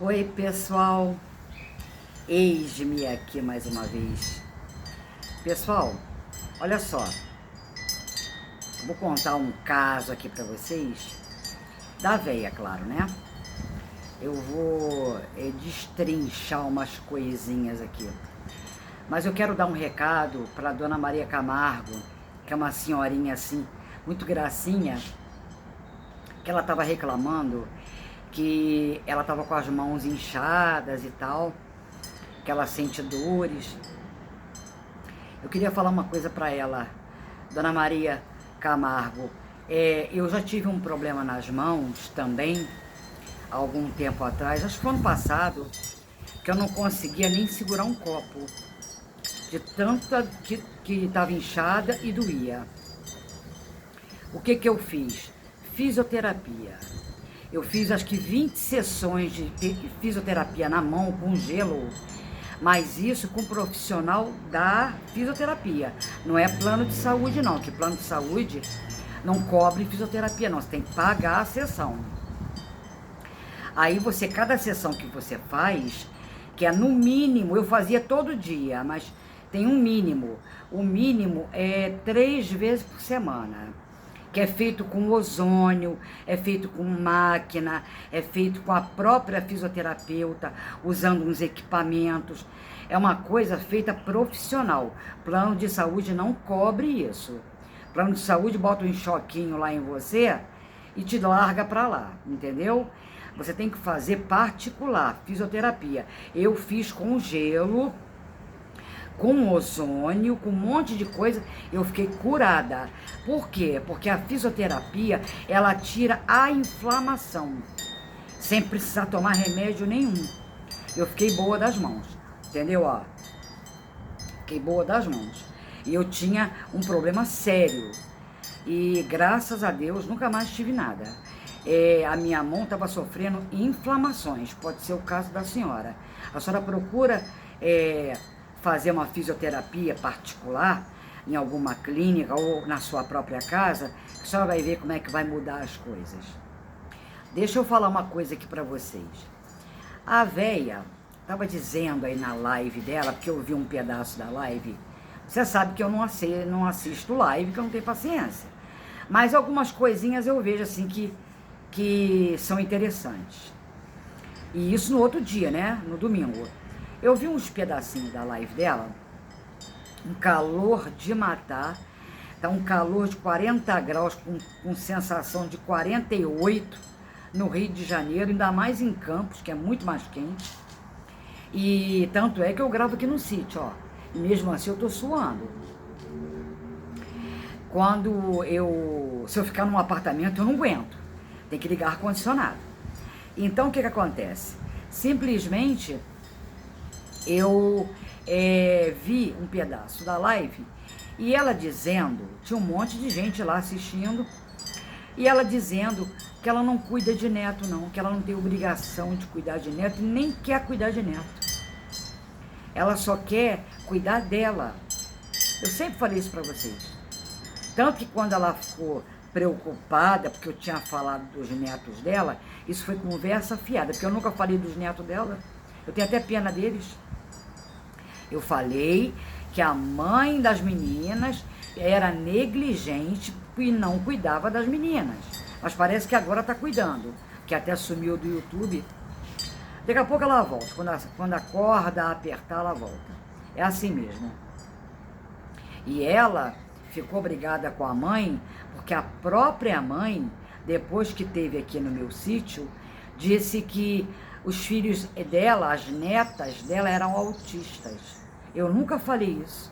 Oi, pessoal. Eis-me aqui mais uma vez. Pessoal, olha só. Vou contar um caso aqui pra vocês. Da véia, claro, né? Eu vou destrinchar umas coisinhas aqui. Mas eu quero dar um recado pra Dona Maria Camargo, que é uma senhorinha assim, muito gracinha, que ela tava reclamando que ela tava com as mãos inchadas e tal, que ela sente dores. Eu queria falar uma coisa para ela, Dona Maria Camargo. Eu já tive um problema nas mãos também, há algum tempo atrás, acho que foi ano passado, que eu não conseguia nem segurar um copo, de tanta que estava inchada e doía. O que eu fiz? Fisioterapia. Eu fiz acho que 20 sessões de fisioterapia na mão com gelo, mas isso com um profissional da fisioterapia. Não é plano de saúde não, que plano de saúde não cobre fisioterapia não, você tem que pagar a sessão. Aí você, cada sessão que você faz, que é no mínimo, eu fazia todo dia, mas tem um mínimo. O mínimo é 3 vezes por semana. Que é feito com ozônio, é feito com máquina, é feito com a própria fisioterapeuta, usando uns equipamentos. É uma coisa feita profissional. Plano de saúde não cobre isso. Plano de saúde bota um choquinho lá em você e te larga pra lá, entendeu? Você tem que fazer particular, fisioterapia. Eu fiz com gelo, com ozônio, com um monte de coisa, eu fiquei curada. Por quê? Porque a fisioterapia, ela tira a inflamação, sem precisar tomar remédio nenhum. Eu fiquei boa das mãos, entendeu? Ó, fiquei boa das mãos. E eu tinha um problema sério. E graças a Deus, nunca mais tive nada. A minha mão estava sofrendo inflamações, pode ser o caso da senhora. A senhora procura fazer uma fisioterapia particular em alguma clínica ou na sua própria casa, que a senhora vai ver como é que vai mudar as coisas. Deixa eu falar uma coisa aqui pra vocês. A véia tava dizendo aí na live dela, porque eu vi um pedaço da live. Você sabe que eu não assisto live, que eu não tenho paciência. Mas algumas coisinhas eu vejo assim que são interessantes. E isso no outro dia, né? No domingo. Eu vi uns pedacinhos da live dela, um calor de matar, tá um calor de 40 graus com sensação de 48 no Rio de Janeiro, ainda mais em Campos, que é muito mais quente. E tanto é que eu gravo aqui no sítio, ó. E mesmo assim eu tô suando. Se eu ficar num apartamento, eu não aguento. Tem que ligar ar-condicionado. Então o que acontece? Simplesmente eu vi um pedaço da live e ela dizendo, tinha um monte de gente lá assistindo, e ela dizendo que ela não cuida de neto não, que ela não tem obrigação de cuidar de neto, nem quer cuidar de neto. Ela só quer cuidar dela. Eu sempre falei isso pra vocês. Tanto que quando ela ficou preocupada, porque eu tinha falado dos netos dela, isso foi conversa fiada, porque eu nunca falei dos netos dela. Eu tenho até pena deles. Eu falei que a mãe das meninas era negligente e não cuidava das meninas. Mas parece que agora tá cuidando, que até sumiu do YouTube. Daqui a pouco ela volta. Quando a corda apertar, ela volta. É assim mesmo. E ela ficou brigada com a mãe, porque a própria mãe, depois que teve aqui no meu sítio, disse que os filhos dela, as netas dela, eram autistas. Eu nunca falei isso.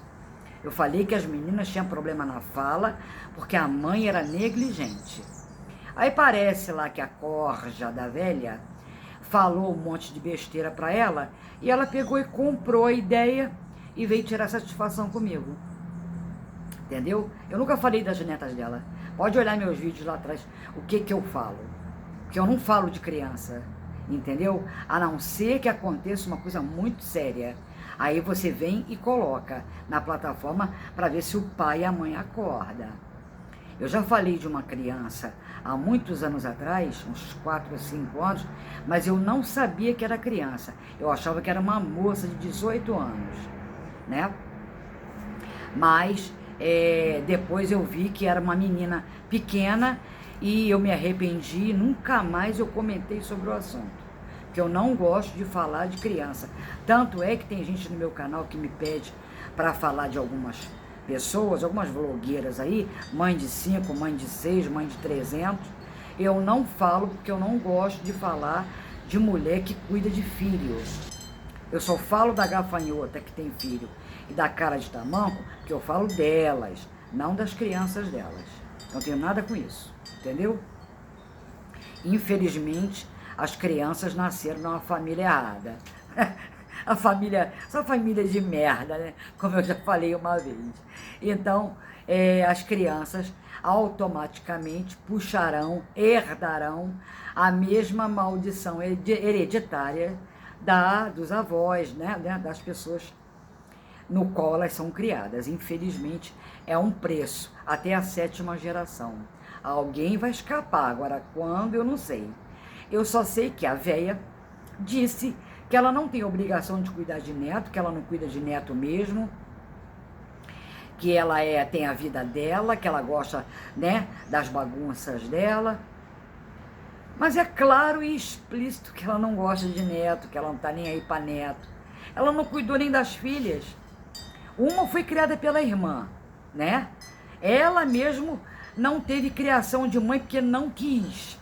Eu falei que as meninas tinham problema na fala, porque a mãe era negligente. Aí parece lá que a corja da velha falou um monte de besteira pra ela, e ela pegou e comprou a ideia e veio tirar satisfação comigo. Entendeu? Eu nunca falei das netas dela. Pode olhar meus vídeos lá atrás, o que eu falo. Porque eu não falo de criança, entendeu? A não ser que aconteça uma coisa muito séria. Aí você vem e coloca na plataforma para ver se o pai e a mãe acordam. Eu já falei de uma criança há muitos anos atrás, uns 4 ou 5 anos, mas eu não sabia que era criança. Eu achava que era uma moça de 18 anos, né? Mas depois eu vi que era uma menina pequena e eu me arrependi, nunca mais eu comentei sobre o assunto. Porque eu não gosto de falar de criança. Tanto é que tem gente no meu canal que me pede para falar de algumas pessoas, algumas blogueiras aí, mãe de 5, mãe de 6, mãe de 300. Eu não falo porque eu não gosto de falar de mulher que cuida de filhos. Eu só falo da gafanhota que tem filho e da cara de tamanco, que eu falo delas, não das crianças delas. Não tenho nada com isso, entendeu? Infelizmente, as crianças nasceram numa família errada. Essa família de merda, né? Como eu já falei uma vez. Então, as crianças automaticamente puxarão, herdarão a mesma maldição hereditária dos avós, né? Das pessoas no qual elas são criadas. Infelizmente, é um preço até a 7ª geração. Alguém vai escapar, agora quando eu não sei. Eu só sei que a véia disse que ela não tem obrigação de cuidar de neto, que ela não cuida de neto mesmo, que ela tem a vida dela, que ela gosta, né, das bagunças dela. Mas é claro e explícito que ela não gosta de neto, que ela não tá nem aí para neto. Ela não cuidou nem das filhas. Uma foi criada pela irmã, né? Ela mesmo não teve criação de mãe porque não quis.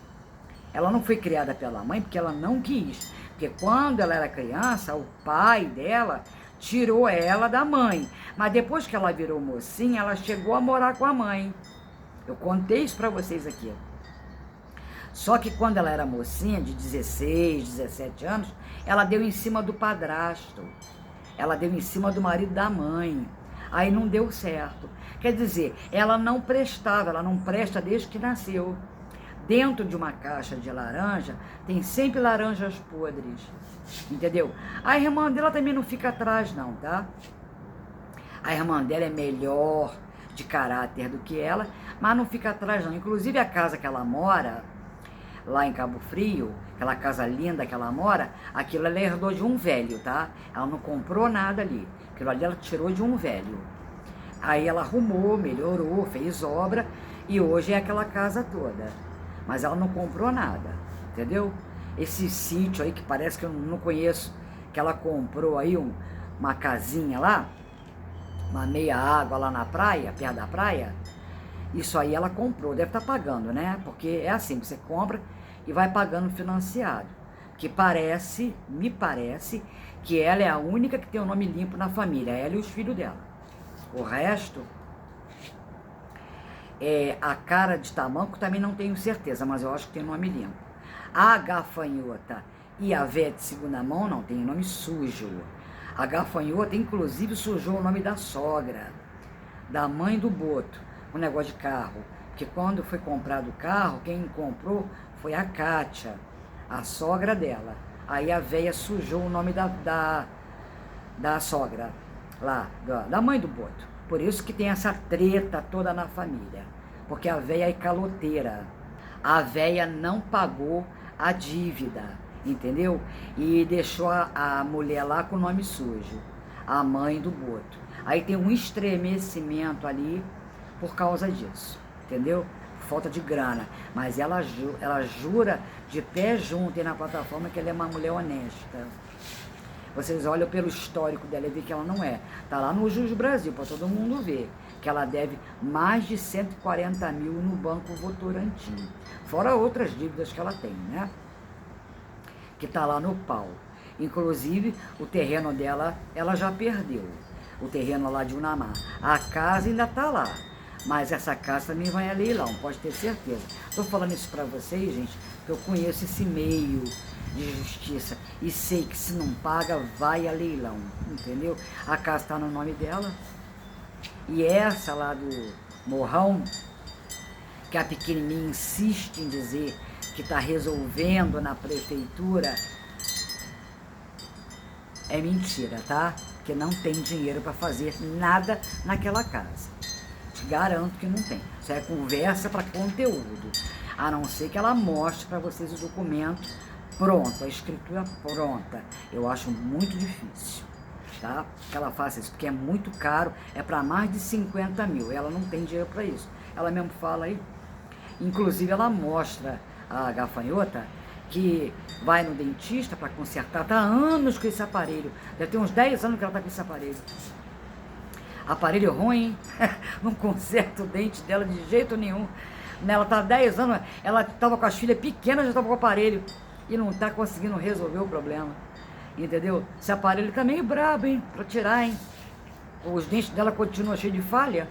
Ela não foi criada pela mãe porque ela não quis. Porque quando ela era criança, o pai dela tirou ela da mãe. Mas depois que ela virou mocinha, ela chegou a morar com a mãe. Eu contei isso pra vocês aqui. Só que quando ela era mocinha, de 16, 17 anos, ela deu em cima do padrasto. Ela deu em cima do marido da mãe. Aí não deu certo. Quer dizer, ela não prestava, ela não presta desde que nasceu. Dentro de uma caixa de laranja, tem sempre laranjas podres. Entendeu? A irmã dela também não fica atrás não, tá? A irmã dela é melhor de caráter do que ela, mas não fica atrás não. Inclusive a casa que ela mora, lá em Cabo Frio, aquela casa linda que ela mora, aquilo ela herdou de um velho, tá? Ela não comprou nada ali. Aquilo ali ela tirou de um velho. Aí ela arrumou, melhorou, fez obra e hoje é aquela casa toda. Mas ela não comprou nada, entendeu? Esse sítio aí que parece que eu não conheço, que ela comprou aí uma casinha lá, uma meia água lá na praia, perto da praia, isso aí ela comprou, deve estar pagando, né? Porque é assim, você compra e vai pagando financiado. Que me parece que ela é a única que tem o nome limpo na família, ela e os filhos dela. O resto, a cara de tamanco também não tenho certeza, mas eu acho que tem nome limpo. A gafanhota e a véia de segunda mão não tem nome sujo. A gafanhota, inclusive, sujou o nome da sogra, da mãe do Boto, o negócio de carro. Porque quando foi comprado o carro, quem comprou foi a Kátia, a sogra dela. Aí a véia sujou o nome da sogra, lá, da mãe do Boto. Por isso que tem essa treta toda na família. Porque a véia é caloteira. A véia não pagou a dívida, entendeu? E deixou a mulher lá com o nome sujo, a mãe do Boto. Aí tem um estremecimento ali por causa disso, entendeu? Falta de grana. Mas ela jura de pé junto aí na plataforma que ela é uma mulher honesta. Vocês olham pelo histórico dela e vê que ela não é. Tá lá no Jus Brasil, para todo mundo ver. Que ela deve mais de 140 mil no Banco Votorantim. Fora outras dívidas que ela tem, né? Que tá lá no pau. Inclusive, o terreno dela, ela já perdeu. O terreno lá de Unamar. A casa ainda tá lá. Mas essa casa também vai a leilão, pode ter certeza. Tô falando isso para vocês, gente, porque eu conheço esse meio de justiça e sei que se não paga, vai a leilão, entendeu? A casa está no nome dela. E essa lá do Morrão, que a pequenininha insiste em dizer que está resolvendo na prefeitura, é mentira, tá? Porque não tem dinheiro para fazer nada naquela casa. Garanto que não tem. Isso é conversa para conteúdo. A não ser que ela mostre para vocês o documento pronto, a escritura pronta. Eu acho muito difícil, tá? Que ela faça isso, porque é muito caro, é para mais de 50 mil. Ela não tem dinheiro para isso. Ela mesmo fala aí. Inclusive, ela mostra, a gafanhota, que vai no dentista para consertar. Tá há anos com esse aparelho. Deve ter uns 10 anos que ela tá com esse aparelho. Aparelho ruim, não conserta o dente dela de jeito nenhum. Ela tá há 10 anos, ela tava com as filhas pequenas, já tava com o aparelho. E não tá conseguindo resolver o problema. Entendeu? Esse aparelho tá meio brabo, hein? Pra tirar, hein? Os dentes dela continuam cheios de falha.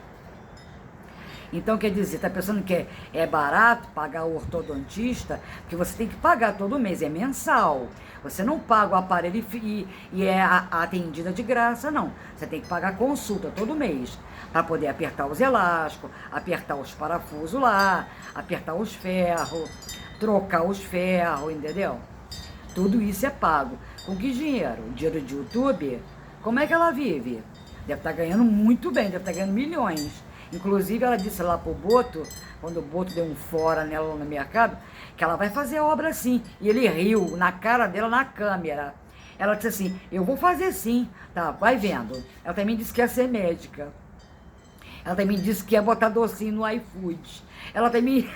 Então, quer dizer, tá pensando que é barato pagar o ortodontista? Porque você tem que pagar todo mês, é mensal. Você não paga o aparelho e é atendida de graça, não. Você tem que pagar a consulta todo mês, para poder apertar os elásticos, apertar os parafusos lá, apertar os ferros, trocar os ferros, entendeu? Tudo isso é pago. Com que dinheiro? Dinheiro de YouTube? Como é que ela vive? Deve estar ganhando muito bem, deve estar ganhando milhões. Inclusive, ela disse lá pro Boto, quando o Boto deu um fora nela no mercado, que ela vai fazer obra sim. E ele riu na cara dela, na câmera. Ela disse assim, eu vou fazer sim. Tá, vai vendo. Ela também disse que ia ser médica. Ela também disse que ia botar docinho no iFood. Ela também,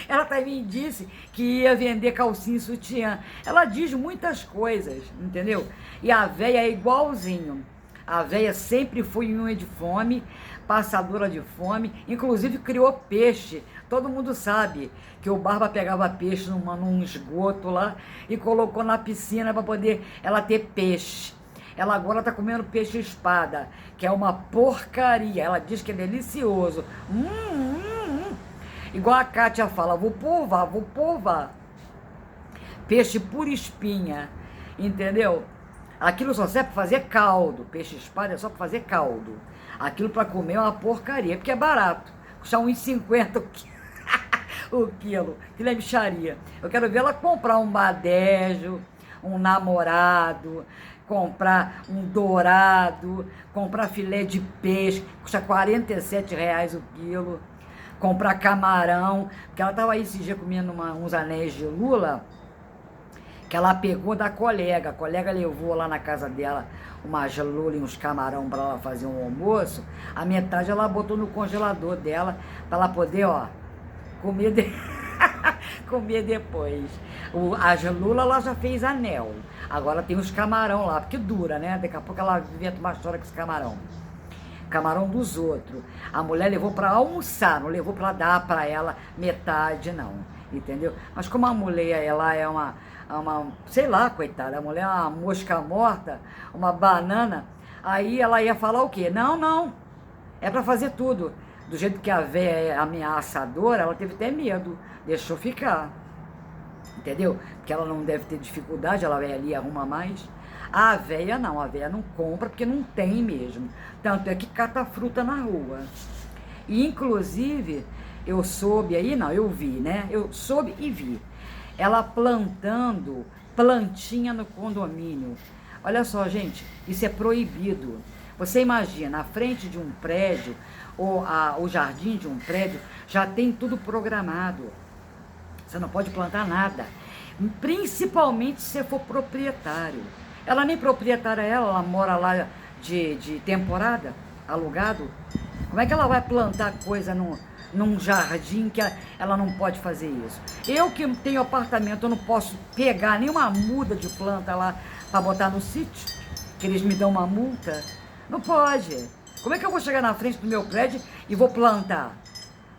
ela também disse que ia vender calcinha e sutiã. Ela diz muitas coisas, entendeu? E a véia é igualzinho. A véia sempre foi unha de fome, passadora de fome, inclusive criou peixe. Todo mundo sabe que o Barba pegava peixe num esgoto lá e colocou na piscina para poder ela ter peixe. Ela agora tá comendo peixe espada, que é uma porcaria. Ela diz que é delicioso. Igual a Kátia fala, vou provar. Peixe por espinha, entendeu? Aquilo só serve para fazer caldo. Peixe espada é só para fazer caldo. Aquilo para comer é uma porcaria, porque é barato. Custa R$1,50 o quilo. Aquilo é bicharia. Eu quero ver ela comprar um badejo, um namorado, comprar um dourado, comprar filé de peixe, custa R$47 o quilo. Comprar camarão, porque ela estava aí esse dia comendo uns anéis de lula, que ela pegou da colega. A colega levou lá na casa dela umas lula e uns camarão para ela fazer um almoço. A metade ela botou no congelador dela para ela poder, ó, comer, comer depois. As lula ela já fez anel. Agora tem os camarão lá, porque dura, né? Daqui a pouco ela inventa uma história com esse camarão. Camarão dos outros. A mulher levou para almoçar, não levou para dar para ela metade, não. Entendeu? Mas como a mulher, ela é uma, sei lá, coitada, a mulher é uma mosca morta, uma banana, aí ela ia falar o quê? Não, é para fazer tudo. Do jeito que a véia é ameaçadora, ela teve até medo, deixou ficar. Entendeu? Porque ela não deve ter dificuldade, ela vai ali e arruma mais. A véia não compra porque não tem mesmo. Tanto é que cata fruta na rua. E, inclusive, eu soube aí, eu vi, né? Eu soube e vi. Ela plantando plantinha no condomínio. Olha só, gente, isso é proibido. Você imagina, na frente de um prédio, ou o jardim de um prédio, já tem tudo programado. Você não pode plantar nada. Principalmente se você for proprietário. Ela nem proprietária é ela mora lá de temporada, alugado. Como é que ela vai plantar coisa num jardim que ela não pode fazer isso? Eu que tenho apartamento, eu não posso pegar nenhuma muda de planta lá para botar no sítio, que eles me dão uma multa. Não pode. Como é que eu vou chegar na frente do meu prédio e vou plantar?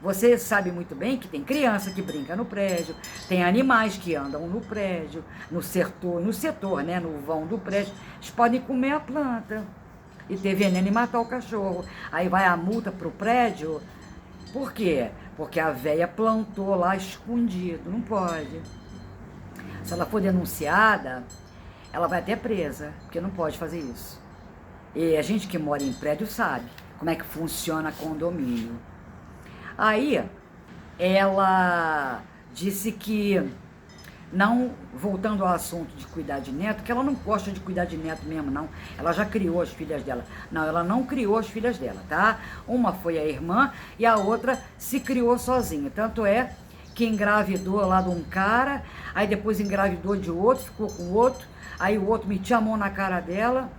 Você sabe muito bem que tem criança que brinca no prédio, tem animais que andam no prédio, no setor, né, no vão do prédio. Eles podem comer a planta e ter veneno e matar o cachorro. Aí vai a multa pro prédio. Por quê? Porque a véia plantou lá escondido. Não pode. Se ela for denunciada, ela vai até presa, porque não pode fazer isso. E a gente que mora em prédio sabe como é que funciona condomínio. Aí, ela disse que Não, voltando ao assunto de cuidar de neto, que ela não gosta de cuidar de neto mesmo, não. Ela já criou as filhas dela. Não, ela não criou as filhas dela, tá? Uma foi a irmã e a outra se criou sozinha. Tanto é que engravidou lá de um cara, aí depois engravidou de outro, ficou com o outro, aí o outro metia a mão na cara dela,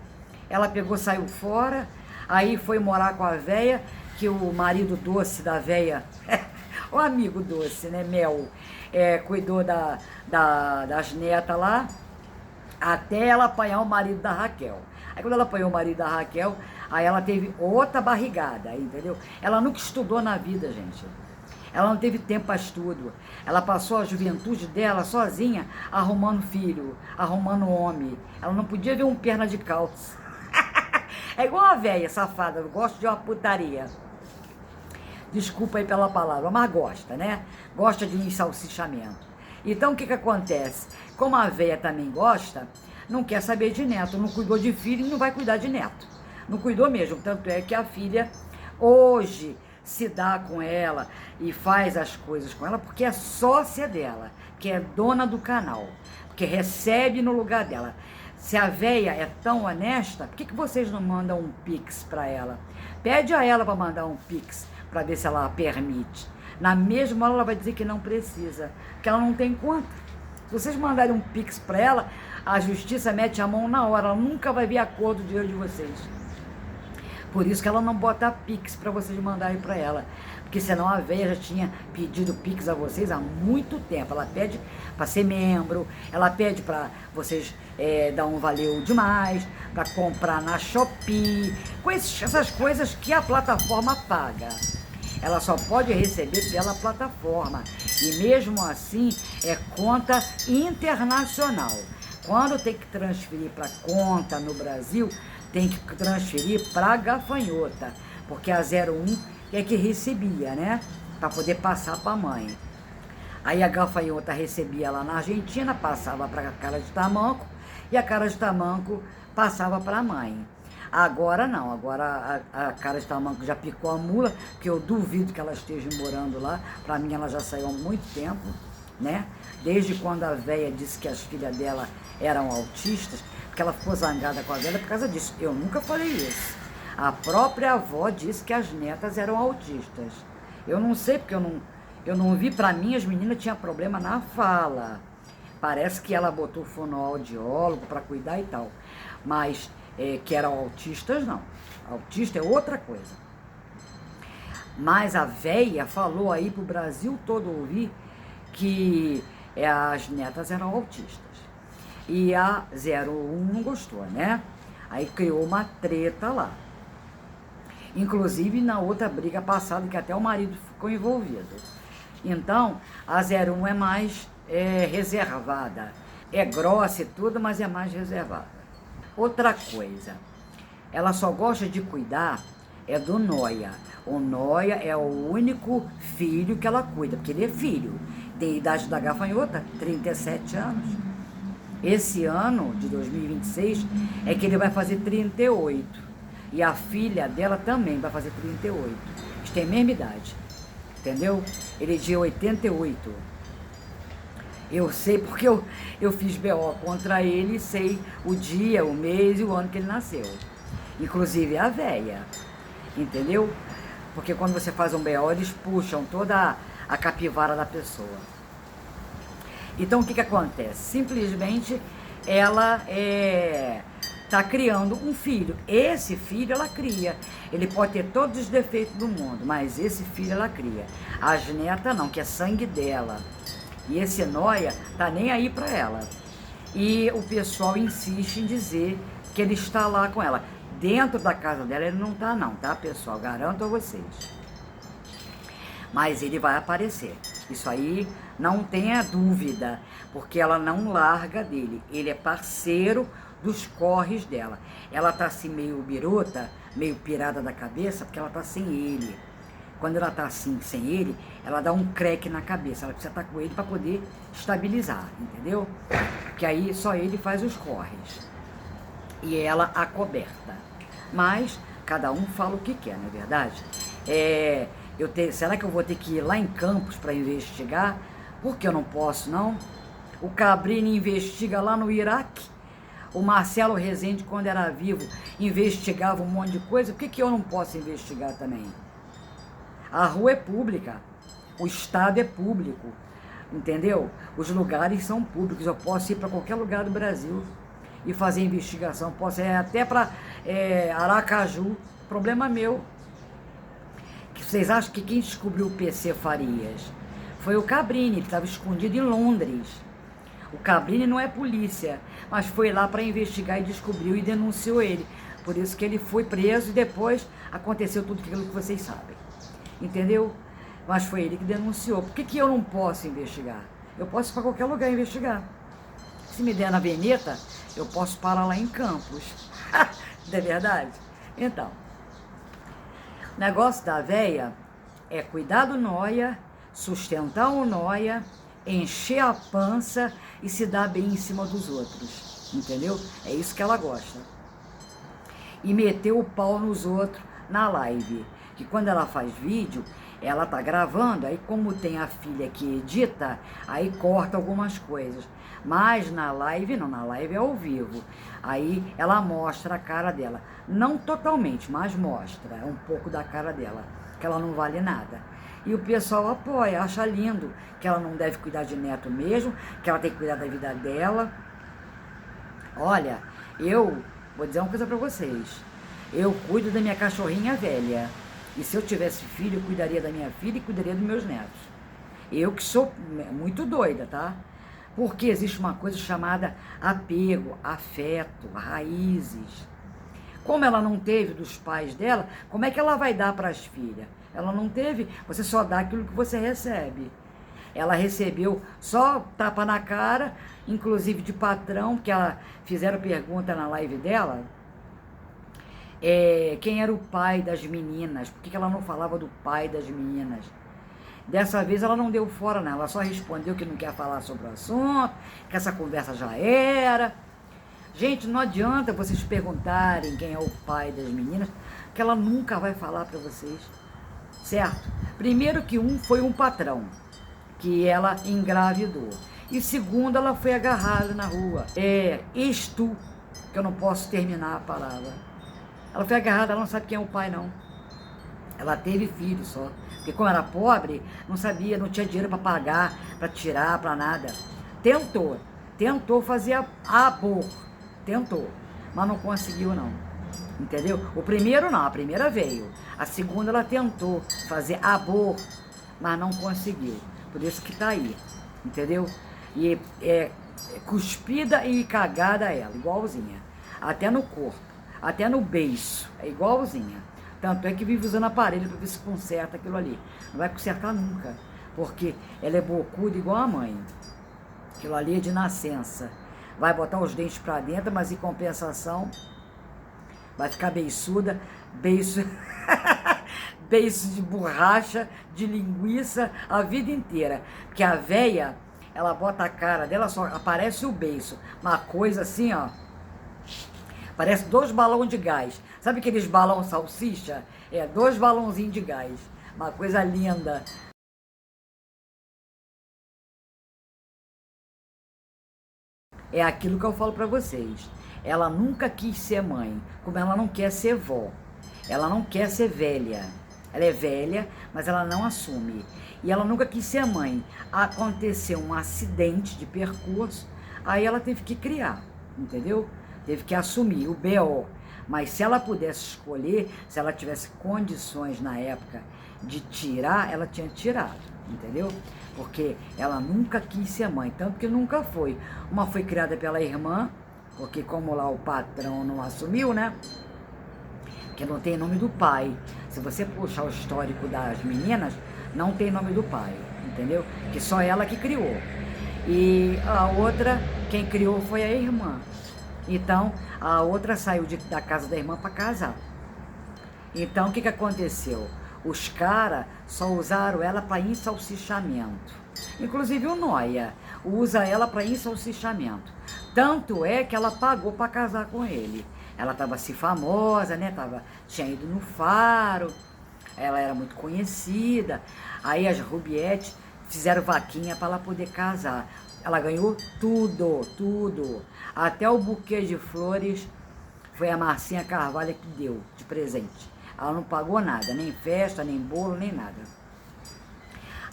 ela pegou, saiu fora, aí foi morar com a véia, que o marido doce da véia, o amigo doce, né, Mel, cuidou das netas lá, até ela apanhar o marido da Raquel. Aí quando ela apanhou o marido da Raquel, aí ela teve outra barrigada, entendeu? Ela nunca estudou na vida, gente. Ela não teve tempo para estudo. Ela passou a juventude dela sozinha, arrumando filho, arrumando homem. Ela não podia ver um perna de calça. É igual a velha safada, eu gosto de uma putaria. Desculpa aí pela palavra, mas gosta, né? Gosta de um salsichamento. Então o que acontece? Como a velha também gosta, não quer saber de neto, não cuidou de filho e não vai cuidar de neto. Não cuidou mesmo, tanto é que a filha hoje se dá com ela e faz as coisas com ela porque é sócia dela, que é dona do canal, porque recebe no lugar dela. Se a véia é tão honesta, por que vocês não mandam um pix para ela? Pede a ela para mandar um pix para ver se ela permite. Na mesma hora ela vai dizer que não precisa, que ela não tem conta. Se vocês mandarem um pix para ela, a justiça mete a mão na hora, ela nunca vai ver a cor do dinheiro de vocês. Por isso que ela não bota pix para vocês mandarem para ela. Porque senão a véia já tinha pedido pix a vocês há muito tempo. Ela pede para ser membro, ela pede para vocês dar um valeu demais, para comprar na Shopee, com essas coisas que a plataforma paga. Ela só pode receber pela plataforma. E mesmo assim é conta internacional. Quando tem que transferir para conta no Brasil, tem que transferir para a gafanhota, porque a 01 é que recebia, né? Para poder passar para a mãe. Aí a gafanhota recebia lá na Argentina, passava para a cara de tamanco, e a cara de tamanco passava para a mãe. Agora não, agora a cara de tamanco já picou a mula, que eu duvido que ela esteja morando lá. Para mim ela já saiu há muito tempo, né? Desde quando a véia disse que as filhas dela eram autistas, porque ela ficou zangada com a velha por causa disso. Eu nunca falei isso. A própria avó disse que as netas eram autistas. Eu não sei, porque eu não vi. Para mim as meninas tinham problema na fala. Parece que ela botou fonoaudiólogo para cuidar e tal. Mas que eram autistas, não. Autista é outra coisa. Mas a véia falou aí pro Brasil todo ouvir que as netas eram autistas. E a 01 não gostou, né? Aí criou uma treta lá. Inclusive na outra briga passada, que até o marido ficou envolvido. Então, a 01 é mais reservada. É grossa e tudo, mas é mais reservada. Outra coisa, ela só gosta de cuidar do Noia. O Noia é o único filho que ela cuida, porque ele é filho. Tem a idade da gafanhota, 37 anos. Esse ano, de 2026, é que ele vai fazer 38. E a filha dela também vai fazer 38. Eles têm a mesma idade, entendeu? Ele é de 88. Eu sei porque eu fiz BO contra ele, sei o dia, o mês e o ano que ele nasceu. Inclusive a véia, entendeu? Porque quando você faz um BO, eles puxam toda a capivara da pessoa. Então o que acontece? Simplesmente ela está criando um filho. Esse filho ela cria. Ele pode ter todos os defeitos do mundo, mas esse filho ela cria. As netas não, que é sangue dela. E esse Noia tá nem aí para ela. E o pessoal insiste em dizer que ele está lá com ela. Dentro da casa dela ele não tá não, tá, pessoal? Garanto a vocês. Mas ele vai aparecer. Isso aí não tenha dúvida, porque ela não larga dele. Ele é parceiro dos corres dela. Ela tá assim meio birota, meio pirada da cabeça, porque ela tá sem ele. Quando ela tá assim, sem ele, ela dá um creque na cabeça. Ela precisa estar com ele para poder estabilizar, entendeu? Que aí só ele faz os corres. E ela a coberta. Mas cada um fala o que quer, não é verdade? Será que eu vou ter que ir lá em Campos para investigar? Porque eu não posso, não? O Cabrini investiga lá no Iraque. O Marcelo Rezende, quando era vivo, investigava um monte de coisa. Por que eu não posso investigar também? A rua é pública, o Estado é público, entendeu? Os lugares são públicos. Eu posso ir para qualquer lugar do Brasil e fazer investigação. Posso ir até para Aracaju. Problema meu. Vocês acham que quem descobriu o PC Farias foi o Cabrini, que estava escondido em Londres. O Cabrini não é polícia, mas foi lá para investigar e descobriu e denunciou ele. Por isso que ele foi preso e depois aconteceu tudo aquilo que vocês sabem. Entendeu? Mas foi ele que denunciou. Por que eu não posso investigar? Eu posso ir para qualquer lugar investigar. Se me der na Veneta, eu posso parar lá em Campos. Não é verdade? Então, o negócio da véia é cuidar do nóia, sustentar o nóia, encher a pança e se dar bem em cima dos outros, entendeu? É isso que ela gosta. E meter o pau nos outros na live. Que quando ela faz vídeo, ela tá gravando, aí como tem a filha que edita, aí corta algumas coisas. Mas na live não, na live é ao vivo. Aí ela mostra a cara dela. Não totalmente, mas mostra um pouco da cara dela, que ela não vale nada. E o pessoal apoia, acha lindo, que ela não deve cuidar de neto mesmo, que ela tem que cuidar da vida dela. Olha, eu vou dizer uma coisa pra vocês. Eu cuido da minha cachorrinha velha. E se eu tivesse filho, eu cuidaria da minha filha e cuidaria dos meus netos. Eu que sou muito doida, tá? Porque existe uma coisa chamada apego, afeto, raízes. Como ela não teve dos pais dela, como é que ela vai dar para as filhas? Ela não teve, você só dá aquilo que você recebe. Ela recebeu só tapa na cara, inclusive de patrão, que ela fizeram pergunta na live dela, quem era o pai das meninas, por que ela não falava do pai das meninas? Dessa vez ela não deu fora, não, ela só respondeu que não quer falar sobre o assunto, que essa conversa já era. Gente, não adianta vocês perguntarem quem é o pai das meninas, que ela nunca vai falar para vocês, certo? Primeiro que foi um patrão, que ela engravidou. E segundo, ela foi agarrada na rua. Isto, que eu não posso terminar a palavra. Ela foi agarrada, ela não sabe quem é o pai, não. Ela teve filho só. Porque como era pobre, não sabia, não tinha dinheiro para pagar, para tirar, para nada. Tentou fazer aborto. Tentou, mas não conseguiu, não. Entendeu? O primeiro não, a primeira veio. A segunda ela tentou fazer aborto, mas não conseguiu. Por isso que tá aí, entendeu? E é cuspida e cagada ela, igualzinha. Até no corpo, até no beiço, é igualzinha. Tanto é que vive usando aparelho para ver se conserta aquilo ali. Não vai consertar nunca, porque ela é bocuda igual a mãe. Aquilo ali é de nascença. Vai botar os dentes para dentro, mas em compensação vai ficar beiçuda, beiço, beiço de borracha, de linguiça a vida inteira. Porque a véia, ela bota a cara dela, só aparece o beiço. Uma coisa assim, ó. Parece 2 balões de gás. Sabe aqueles balões salsicha? 2 balãozinhos de gás. Uma coisa linda. É aquilo que eu falo pra vocês. Ela nunca quis ser mãe, como ela não quer ser vó. Ela não quer ser velha. Ela é velha, mas ela não assume. E ela nunca quis ser mãe. Aconteceu um acidente de percurso, aí ela teve que criar, entendeu? Teve que assumir o BO. Mas se ela pudesse escolher, se ela tivesse condições na época de tirar, ela tinha tirado, entendeu? Porque ela nunca quis ser mãe, tanto que nunca foi. Uma foi criada pela irmã, porque como lá o patrão não assumiu, né? Que não tem nome do pai. Se você puxar o histórico das meninas, não tem nome do pai, entendeu? Que só ela que criou. E a outra, quem criou foi a irmã. Então, a outra saiu da casa da irmã para casar. Então, o que aconteceu? Os caras só usaram ela para insalsichamento. Inclusive o Noia usa ela para insalsichamento. Tanto é que ela pagou para casar com ele. Ela estava assim famosa, né? Tinha ido no Faro, ela era muito conhecida. Aí as Rubiete fizeram vaquinha para ela poder casar. Ela ganhou tudo, tudo. Até o buquê de flores foi a Marcinha Carvalho que deu de presente. Ela não pagou nada, nem festa, nem bolo, nem nada.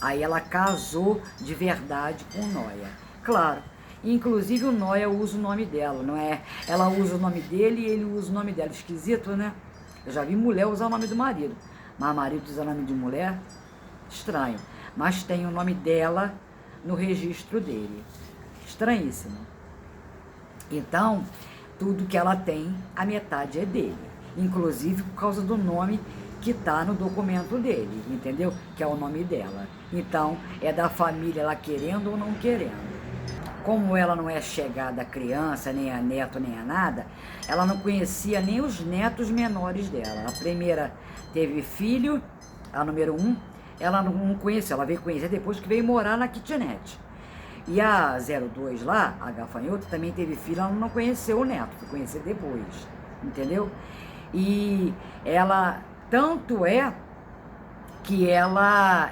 Aí ela casou de verdade com o Noia. Claro, inclusive o Noia usa o nome dela, não é? Ela usa o nome dele e ele usa o nome dela. Esquisito, né? Eu já vi mulher usar o nome do marido. Mas marido usa o nome de mulher? Estranho. Mas tem o nome dela no registro dele. Estranhíssimo. Então, tudo que ela tem, a metade é dele. Inclusive por causa do nome que está no documento dele, entendeu? Que é o nome dela. Então, é da família, ela querendo ou não querendo. Como ela não é chegada a criança, nem a neto, nem a nada, ela não conhecia nem os netos menores dela. A primeira teve filho, a número 1, ela não conhecia, ela veio conhecer depois que veio morar na kitnet. E a 02 lá, a gafanhota, também teve filho, ela não conheceu o neto, foi conhecer depois, entendeu? E ela, tanto é que ela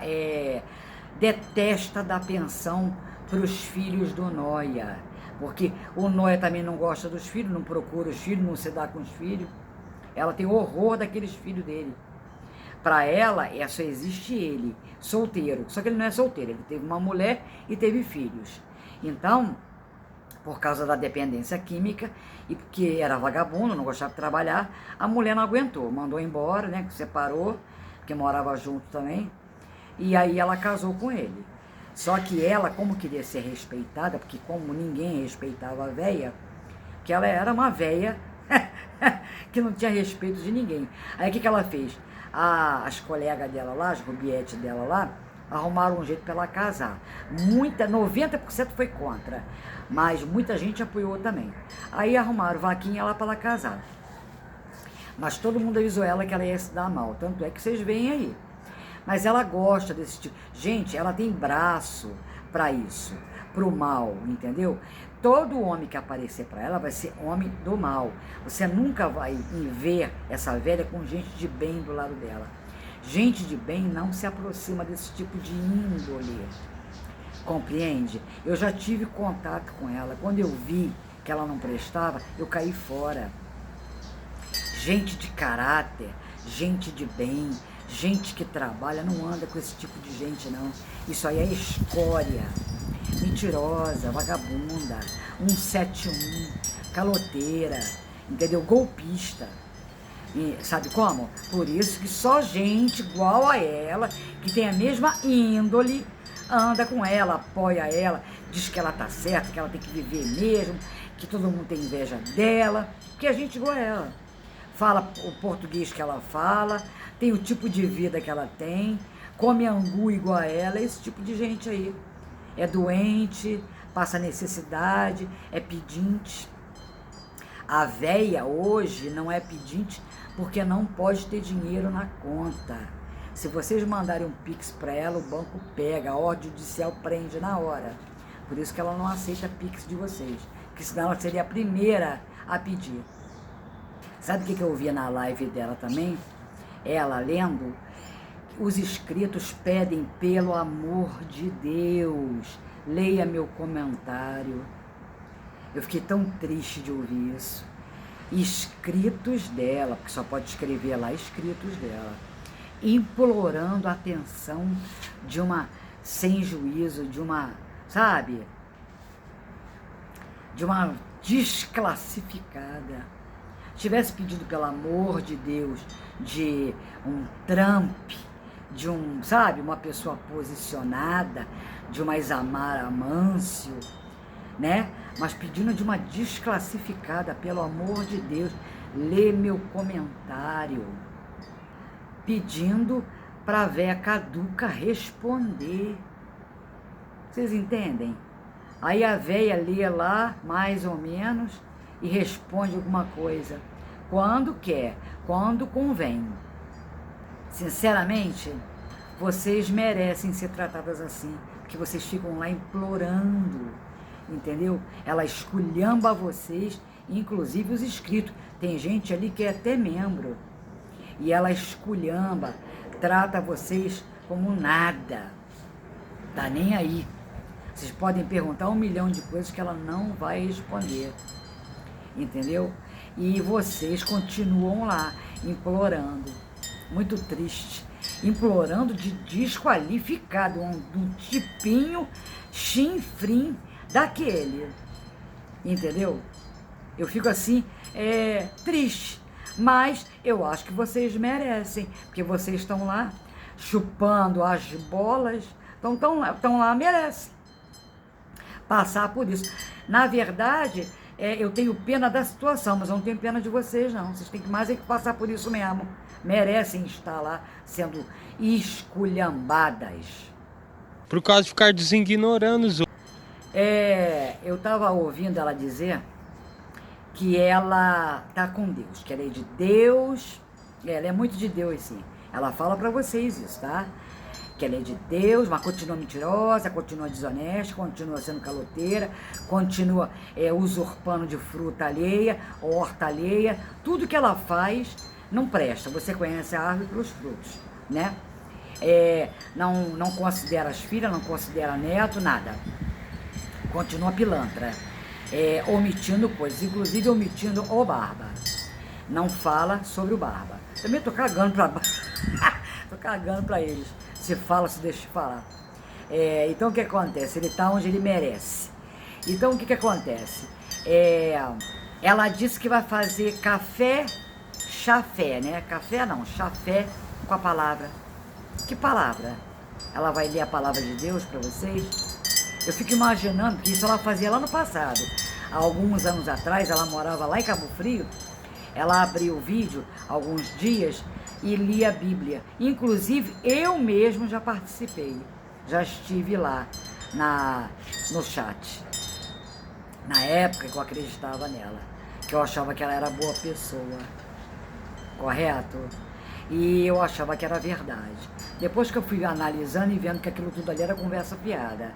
detesta dar pensão para os filhos do Noia, porque o Noia também não gosta dos filhos, não procura os filhos, não se dá com os filhos. Ela tem horror daqueles filhos dele. Para ela, só existe ele, solteiro. Só que ele não é solteiro, ele teve uma mulher e teve filhos. Então, por causa da dependência química, e porque era vagabundo, não gostava de trabalhar, a mulher não aguentou, mandou embora, né, separou, porque morava junto também, e aí ela casou com ele. Só que ela, como queria ser respeitada, porque como ninguém respeitava a véia, que ela era uma véia que não tinha respeito de ninguém. Aí o que ela fez? As colegas dela lá, as rubietes dela lá, arrumaram um jeito para ela casar. 90% foi contra, mas muita gente apoiou também. Aí arrumaram vaquinha lá para ela casar. Mas todo mundo avisou ela que ela ia se dar mal, tanto é que vocês veem aí. Mas ela gosta desse tipo. Gente, ela tem braço para isso, pro mal, entendeu? Todo homem que aparecer para ela vai ser homem do mal. Você nunca vai ver essa velha com gente de bem do lado dela. Gente de bem não se aproxima desse tipo de índole. Compreende? Eu já tive contato com ela. Quando eu vi que ela não prestava, eu caí fora. Gente de caráter, gente de bem, gente que trabalha, não anda com esse tipo de gente, não. Isso aí é escória, mentirosa, vagabunda, 171, caloteira, entendeu? Golpista. E sabe como? Por isso que só gente igual a ela, que tem a mesma índole, anda com ela, apoia ela, diz que ela tá certa, que ela tem que viver mesmo, que todo mundo tem inveja dela, porque a gente igual a ela. Fala o português que ela fala, tem o tipo de vida que ela tem, come angu igual a ela, esse tipo de gente aí. É doente, passa necessidade, é pedinte. A véia hoje não é pedinte porque não pode ter dinheiro na conta. Se vocês mandarem um pix para ela, o banco pega, a ordem judicial prende na hora. Por isso que ela não aceita pix de vocês, porque senão ela seria a primeira a pedir. Sabe o que eu via na live dela também? Ela lendo, os inscritos pedem pelo amor de Deus, leia meu comentário. Eu fiquei tão triste de ouvir isso. Inscritos dela, porque só pode escrever lá, inscritos dela, implorando a atenção de uma sem juízo, de uma, sabe, de uma desclassificada. Tivesse pedido, pelo amor de Deus, de um Trump, de um, sabe, uma pessoa posicionada, de uma Isamar Amâncio, né? Mas pedindo de uma desclassificada, pelo amor de Deus, lê meu comentário. Pedindo para a véia caduca responder. Vocês entendem? Aí a véia lê lá, mais ou menos, e responde alguma coisa. Quando quer, quando convém. Sinceramente, vocês merecem ser tratadas assim, porque vocês ficam lá implorando, entendeu? Ela esculhamba vocês, inclusive os inscritos. Tem gente ali que é até membro. E ela esculhamba, trata vocês como nada. Tá nem aí. Vocês podem perguntar 1 milhão de coisas que ela não vai responder, entendeu? E vocês continuam lá, implorando, muito triste, implorando de desqualificado, um tipinho chinfrim daquele, entendeu? Eu fico assim, triste, mas eu acho que vocês merecem, porque vocês estão lá chupando as bolas, estão lá, merecem passar por isso. Na verdade, eu tenho pena da situação, mas eu não tenho pena de vocês, não. Vocês têm que mais é que passar por isso mesmo. Merecem estar lá sendo esculhambadas. Por causa de ficar designorando os outros. Eu estava ouvindo ela dizer que ela tá com Deus, que ela é de Deus, ela é muito de Deus, sim. Ela fala para vocês isso, tá? Que ela é de Deus, mas continua mentirosa, continua desonesta, continua sendo caloteira, continua usurpando de fruta alheia, horta alheia, tudo que ela faz não presta. Você conhece a árvore pelos frutos, né? Não considera as filhas, não considera neto, nada. Continua pilantra, omitindo coisas, inclusive omitindo o Barba. Não fala sobre o Barba. Também tô cagando pra eles. Se fala, se deixa de falar. Então o que acontece? Ele tá onde ele merece. Então o que acontece? Ela disse que vai fazer chafé, né? Café não, chafé com a palavra. Que palavra? Ela vai ler a palavra de Deus para vocês? Eu fico imaginando que isso ela fazia lá no passado. Há alguns anos atrás, ela morava lá em Cabo Frio. Ela abriu o vídeo alguns dias e lia a Bíblia. Inclusive, eu mesmo já participei. Já estive lá no chat. Na época que eu acreditava nela. Que eu achava que ela era boa pessoa. Correto? E eu achava que era verdade. Depois que eu fui analisando e vendo que aquilo tudo ali era conversa fiada.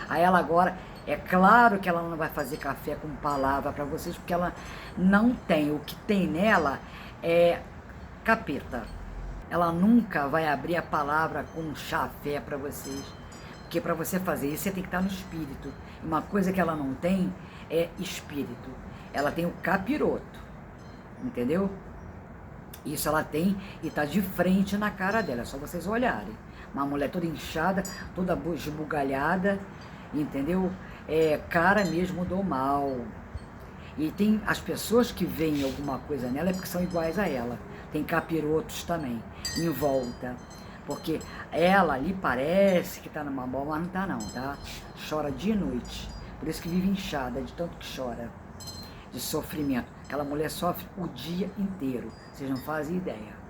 Aí ela agora, é claro que ela não vai fazer café com palavra para vocês, porque ela não tem. O que tem nela é capeta. Ela nunca vai abrir a palavra com chafé para vocês. Porque para você fazer isso, você tem que estar no espírito. E uma coisa que ela não tem é espírito. Ela tem o capiroto. Entendeu? Isso ela tem e tá de frente na cara dela. É só vocês olharem. Uma mulher toda inchada, toda esbugalhada, entendeu? Cara mesmo do mal. E tem as pessoas que veem alguma coisa nela é porque são iguais a ela. Tem capirotos também, em volta. Porque ela ali parece que tá numa boa, mas não tá não, tá? Chora dia e noite. Por isso que vive inchada, de tanto que chora. De sofrimento. Aquela mulher sofre o dia inteiro. Vocês não fazem ideia.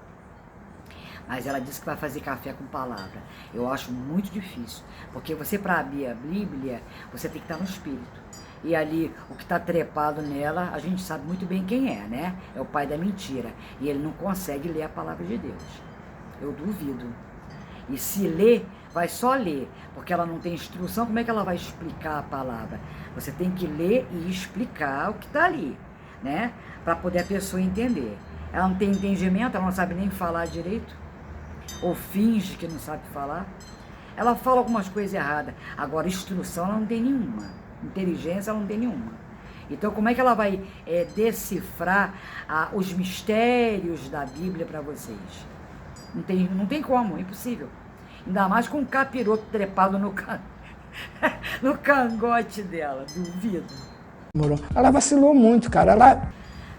Mas ela disse que vai fazer café com palavra. Eu acho muito difícil. Porque você, para abrir a Bíblia, você tem que estar no espírito. E ali, o que está trepado nela, a gente sabe muito bem quem é, né? É o pai da mentira. E ele não consegue ler a palavra de Deus. Eu duvido. E se ler, vai só ler. Porque ela não tem instrução, como é que ela vai explicar a palavra? Você tem que ler e explicar o que está ali, né? Para poder a pessoa entender. Ela não tem entendimento, ela não sabe nem falar direito. Ou finge que não sabe falar. Ela fala algumas coisas erradas. Agora, instrução ela não tem nenhuma. Inteligência ela não tem nenhuma. Então, como é que ela vai decifrar os mistérios da Bíblia para vocês? Não tem como, é impossível. Ainda mais com um capiroto trepado no cangote dela, duvido. Ela vacilou muito, cara.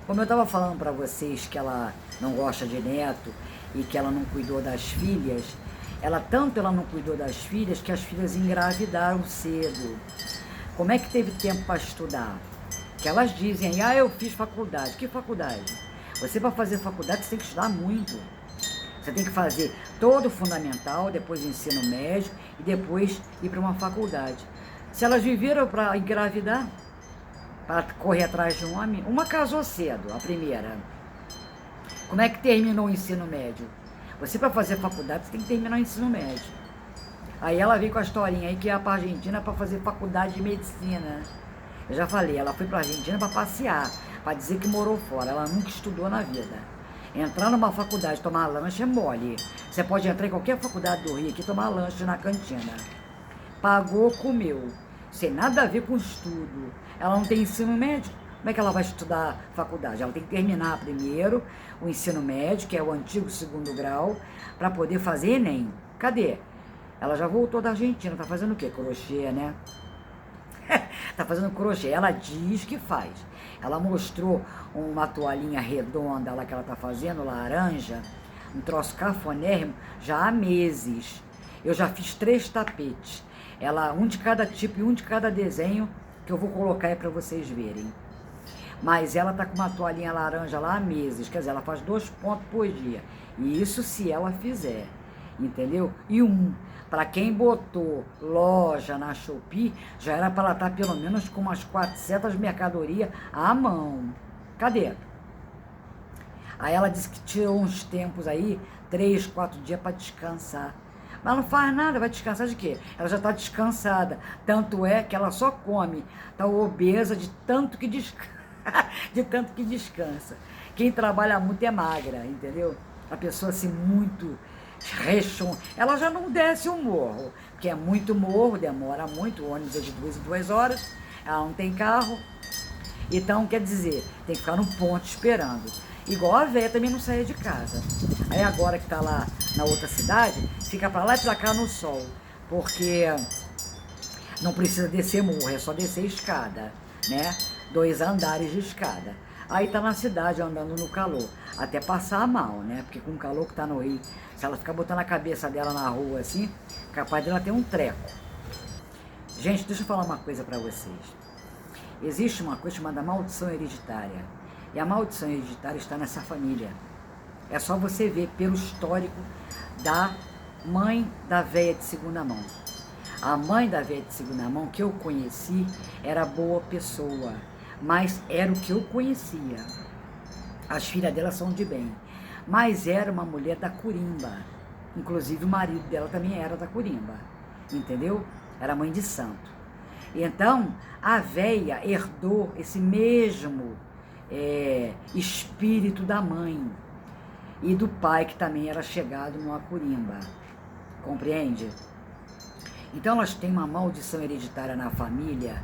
Como eu estava falando para vocês que ela não gosta de neto e que ela não cuidou das filhas, ela não cuidou das filhas que as filhas engravidaram cedo. Como é que teve tempo para estudar? Que elas dizem, eu fiz faculdade. Que faculdade? Você, para fazer faculdade, você tem que estudar muito. Você tem que fazer todo o fundamental, depois o ensino médio e depois ir para uma faculdade. Se elas viveram para engravidar, para correr atrás de um homem, uma casou cedo, a primeira. Como é que terminou o ensino médio? Você, para fazer faculdade, você tem que terminar o ensino médio. Aí ela veio com a historinha aí que ia para a Argentina para fazer faculdade de medicina. Eu já falei, ela foi para a Argentina para passear, para dizer que morou fora. Ela nunca estudou na vida. Entrar numa faculdade, tomar lanche é mole. Você pode entrar em qualquer faculdade do Rio aqui e tomar lanche na cantina. Pagou, comeu. Isso tem nada a ver com estudo. Ela não tem ensino médio. Como é que ela vai estudar faculdade? Ela tem que terminar primeiro o ensino médio, que é o antigo segundo grau, para poder fazer Enem. Cadê? Ela já voltou da Argentina, tá fazendo o quê? Crochê, né? Tá fazendo crochê. Ela diz que faz. Ela mostrou uma toalhinha redonda lá que ela tá fazendo, laranja, um troço cafonérrimo, já há meses. Eu já fiz 3 tapetes. Ela, um de cada tipo e um de cada desenho, que eu vou colocar aí para vocês verem. Mas ela tá com uma toalhinha laranja lá há meses, quer dizer, ela faz 2 pontos por dia. E isso se ela fizer, entendeu? E para quem botou loja na Shopee, já era para ela estar pelo menos com umas 400 mercadorias à mão. Cadê? Aí ela disse que tirou uns tempos aí, 3, 4 dias para descansar. Mas não faz nada, vai descansar de quê? Ela já está descansada. Tanto é que ela só come, está obesa de tanto que descansa. De tanto que descansa. Quem trabalha muito é magra, entendeu? A pessoa assim muito rechon. Ela já não desce o morro, porque é muito morro, demora muito, o ônibus é de 2 em 2 horas, ela não tem carro. Então, quer dizer, tem que ficar no ponto esperando. Igual a véia também não saía de casa. Aí agora que tá lá na outra cidade, fica pra lá e pra cá no sol. Porque não precisa descer morro, é só descer escada, né? 2 andares de escada. Aí tá na cidade andando no calor, até passar mal, né? Porque com o calor que tá no Rio, se ela ficar botando a cabeça dela na rua assim, capaz dela ter um treco. Gente, deixa eu falar uma coisa pra vocês. Existe uma coisa chamada maldição hereditária. E a maldição hereditária está nessa família. É só você ver pelo histórico da mãe da véia de segunda mão. A mãe da véia de segunda mão que eu conheci era boa pessoa, mas era o que eu conhecia. As filhas dela são de bem, mas era uma mulher da Corimba. Inclusive o marido dela também era da Corimba, entendeu? Era mãe de santo. Então a véia herdou esse mesmo espírito da mãe e do pai, que também era chegado numa Corimba, compreende? Então elas têm uma maldição hereditária na família,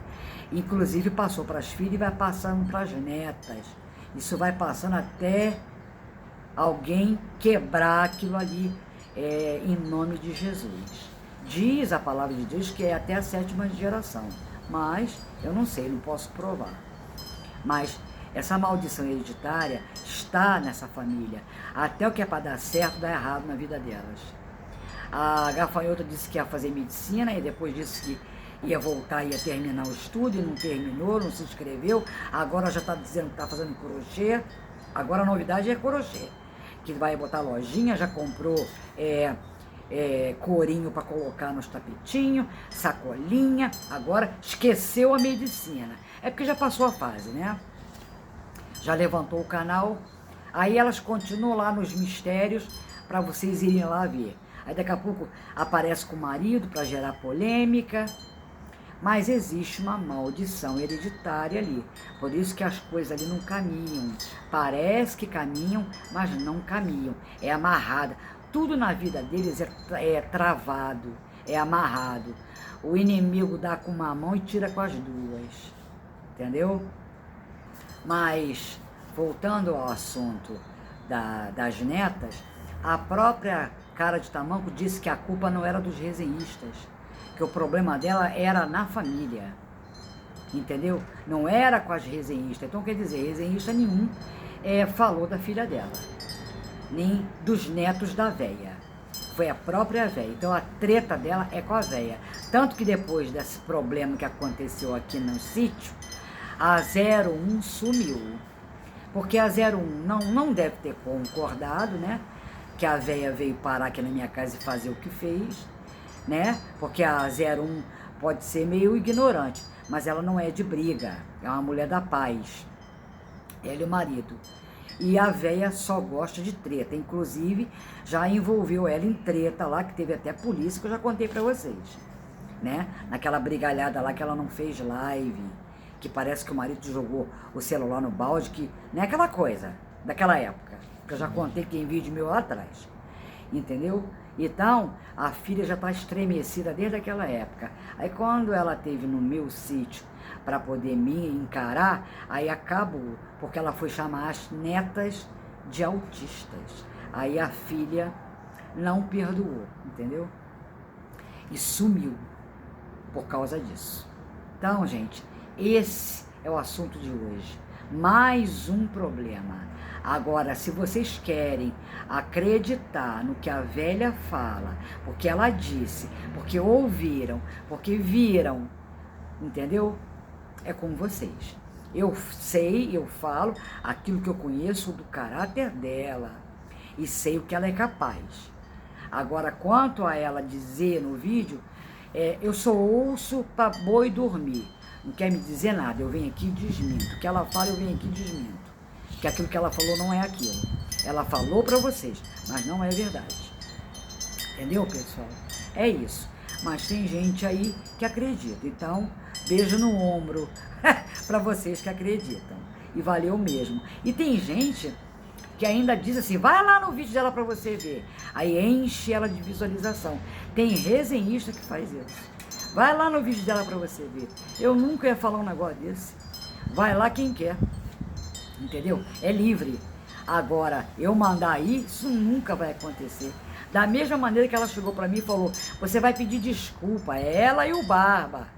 inclusive passou para as filhas e vai passando para as netas. Isso vai passando até alguém quebrar aquilo ali, em nome de Jesus. Diz a palavra de Deus que é até a 7ª geração, mas eu não sei, não posso provar. Mas essa maldição hereditária está nessa família. Até o que é para dar certo, dá errado na vida delas. A gafanhota disse que ia fazer medicina e depois disse que ia voltar, ia terminar o estudo e não terminou, não se inscreveu. Agora já está dizendo que está fazendo crochê. Agora a novidade é crochê, que vai botar lojinha, já comprou corinho para colocar nos tapetinhos, sacolinha. Agora esqueceu a medicina. É porque já passou a fase, né? Já levantou o canal. Aí elas continuam lá nos mistérios para vocês irem lá ver. Aí daqui a pouco aparece com o marido para gerar polêmica. Mas existe uma maldição hereditária ali. Por isso que as coisas ali não caminham. Parece que caminham, mas não caminham. É amarrada. Tudo na vida deles é travado, é amarrado. O inimigo dá com uma mão e tira com as duas. Entendeu? Mas, voltando ao assunto das netas, a própria Cara de Tamanco disse que a culpa não era dos resenhistas, que o problema dela era na família, entendeu? Não era com as resenhistas. Então, quer dizer, resenhista nenhum falou da filha dela, nem dos netos da véia. Foi a própria véia. Então, a treta dela é com a véia. Tanto que depois desse problema que aconteceu aqui no sítio, a 01 sumiu. Porque a 01 não deve ter concordado, né? Que a véia veio parar aqui na minha casa e fazer o que fez, né? Porque a 01 pode ser meio ignorante, mas ela não é de briga, é uma mulher da paz, ela e o marido. E a véia só gosta de treta, inclusive já envolveu ela em treta lá, que teve até polícia, que eu já contei pra vocês, né? Naquela brigalhada lá que ela não fez live, que parece que o marido jogou o celular no balde, que não é aquela coisa daquela época, que eu já contei que tem vídeo meu lá atrás, entendeu? Então, a filha já está estremecida desde aquela época. Aí quando ela teve no meu sítio para poder me encarar, aí acabou, porque ela foi chamar as netas de autistas. Aí a filha não perdoou, entendeu? E sumiu por causa disso. Então, gente, esse é o assunto de hoje. Mais um problema. Agora, se vocês querem acreditar no que a velha fala, porque ela disse, porque ouviram, porque viram, entendeu? É com vocês. Eu sei, eu falo aquilo que eu conheço do caráter dela e sei o que ela é capaz. Agora, quanto a ela dizer no vídeo, eu só ouço para boi dormir. Não quer me dizer nada, eu venho aqui e desminto. O que ela fala, eu venho aqui e desminto. Que aquilo que ela falou não é aquilo. Ela falou para vocês, mas não é verdade. Entendeu, pessoal? É isso. Mas tem gente aí que acredita. Então, beijo no ombro para vocês que acreditam. E valeu mesmo. E tem gente que ainda diz assim, vai lá no vídeo dela para você ver. Aí enche ela de visualização. Tem resenhista que faz isso. Vai lá no vídeo dela para você ver. Eu nunca ia falar um negócio desse. Vai lá quem quer. Entendeu? É livre. Agora, eu mandar aí, isso nunca vai acontecer. Da mesma maneira que ela chegou para mim e falou, você vai pedir desculpa, ela e o Barba.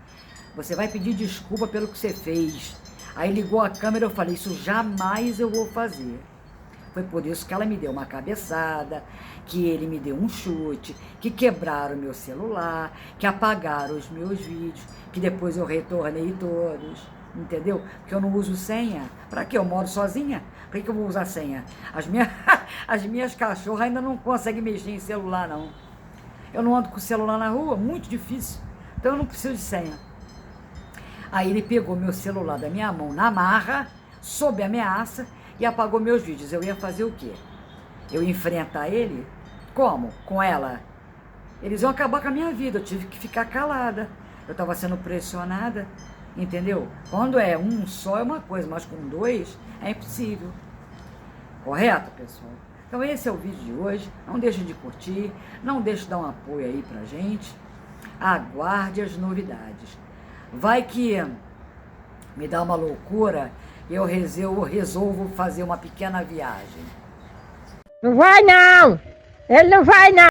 Você vai pedir desculpa pelo que você fez. Aí ligou a câmera e eu falei, isso jamais eu vou fazer. Foi por isso que ela me deu uma cabeçada, que ele me deu um chute, que quebraram meu celular, que apagaram os meus vídeos, que depois eu retornei todos. Entendeu? Porque eu não uso senha. Pra quê? Eu moro sozinha. Pra que eu vou usar senha? As minhas cachorras ainda não conseguem mexer em celular, não. Eu não ando com o celular na rua, muito difícil. Então eu não preciso de senha. Aí ele pegou meu celular da minha mão na marra, sob ameaça, e apagou meus vídeos. Eu ia fazer o quê? Eu ia enfrentar ele? Como? Com ela? Eles iam acabar com a minha vida. Eu tive que ficar calada. Eu estava sendo pressionada. Entendeu? Quando é um só é uma coisa, mas com dois é impossível. Correto, pessoal? Então esse é o vídeo de hoje. Não deixe de curtir, não deixe de dar um apoio aí pra gente. Aguarde as novidades. Vai que me dá uma loucura e eu resolvo fazer uma pequena viagem. Não vai não! Ele não vai não!